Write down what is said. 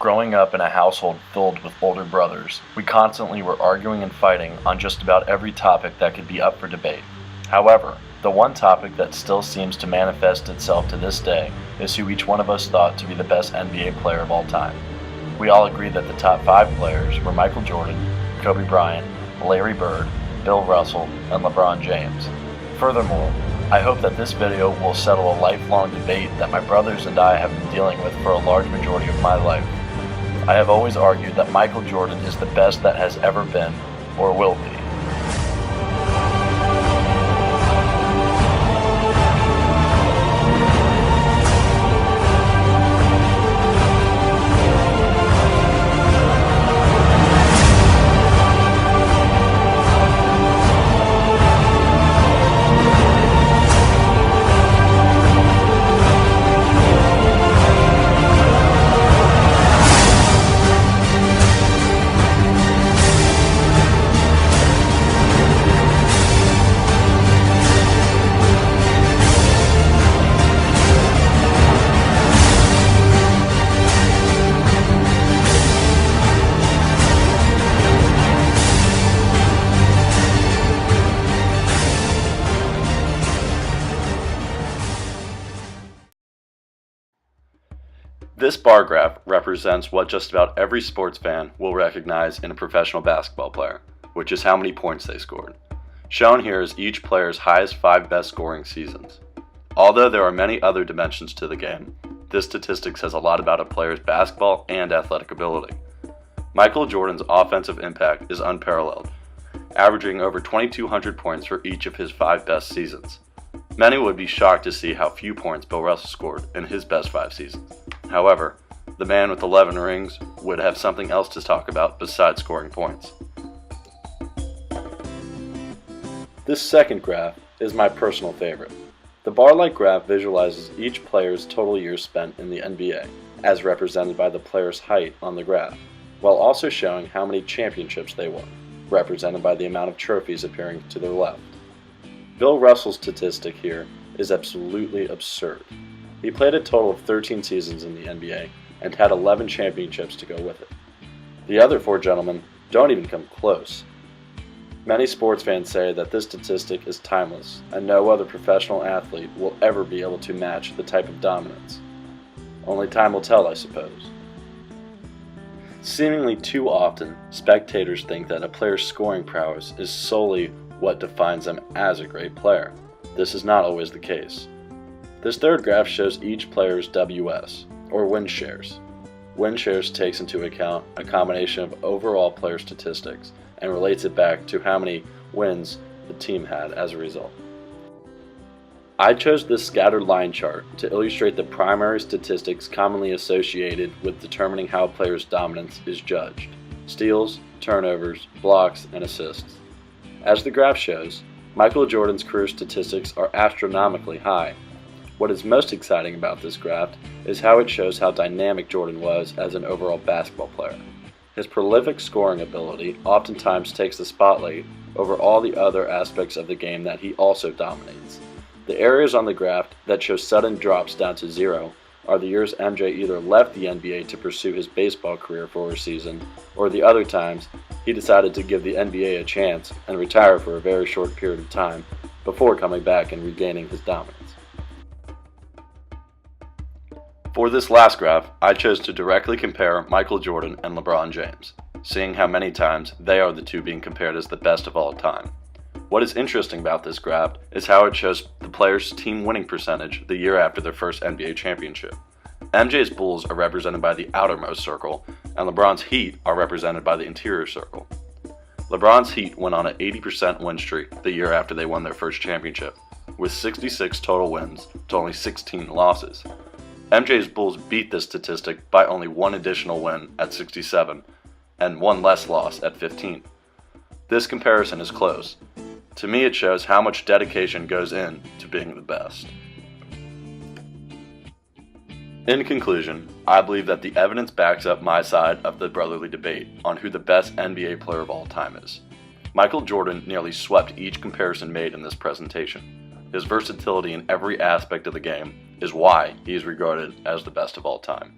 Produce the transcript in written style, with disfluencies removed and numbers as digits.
Growing up in a household filled with older brothers, we constantly were arguing and fighting on just about every topic that could be up for debate. However, the one topic that still seems to manifest itself to this day is who each one of us thought to be the best NBA player of all time. We all agreed that the top 5 players were Michael Jordan, Kobe Bryant, Larry Bird, Bill Russell, and LeBron James. Furthermore, I hope that this video will settle a lifelong debate that my brothers and I have been dealing with for a large majority of my life. I have always argued that Michael Jordan is the best that has ever been or will be. This bar graph represents what just about every sports fan will recognize in a professional basketball player, which is how many points they scored. Shown here is each player's highest 5 best scoring seasons. Although there are many other dimensions to the game, this statistic says a lot about a player's basketball and athletic ability. Michael Jordan's offensive impact is unparalleled, averaging over 2,200 points for each of his 5 best seasons. Many would be shocked to see how few points Bill Russell scored in his best 5 seasons. However, the man with 11 rings would have something else to talk about besides scoring points. This second graph is my personal favorite. The bar-like graph visualizes each player's total years spent in the NBA, as represented by the player's height on the graph, while also showing how many championships they won, represented by the amount of trophies appearing to their left. Bill Russell's statistic here is absolutely absurd. He played a total of 13 seasons in the NBA and had 11 championships to go with it. The other 4 gentlemen don't even come close. Many sports fans say that this statistic is timeless and no other professional athlete will ever be able to match the type of dominance. Only time will tell, I suppose. Seemingly too often, spectators think that a player's scoring prowess is solely what defines them as a great player. This is not always the case. This third graph shows each player's WS, or win shares. Win shares takes into account a combination of overall player statistics and relates it back to how many wins the team had as a result. I chose this scattered line chart to illustrate the primary statistics commonly associated with determining how a player's dominance is judged: steals, turnovers, blocks, and assists. As the graph shows, Michael Jordan's career statistics are astronomically high. What is most exciting about this graph is how it shows how dynamic Jordan was as an overall basketball player. His prolific scoring ability oftentimes takes the spotlight over all the other aspects of the game that he also dominates. The areas on the graph that show sudden drops down to 0 are the years MJ either left the NBA to pursue his baseball career for a season, or the other times he decided to give the NBA a chance and retire for a very short period of time before coming back and regaining his dominance. For this last graph, I chose to directly compare Michael Jordan and LeBron James, seeing how many times they are the two being compared as the best of all time. What is interesting about this graph is how it shows the players' team winning percentage the year after their first NBA championship. MJ's Bulls are represented by the outermost circle, and LeBron's Heat are represented by the interior circle. LeBron's Heat went on an 80% win streak the year after they won their first championship, with 66 total wins to only 16 losses. MJ's Bulls beat this statistic by only 1 additional win at 67 and 1 less loss at 15. This comparison is close. To me, it shows how much dedication goes into being the best. In conclusion, I believe that the evidence backs up my side of the brotherly debate on who the best NBA player of all time is. Michael Jordan nearly swept each comparison made in this presentation. His versatility in every aspect of the game is why he is regarded as the best of all time.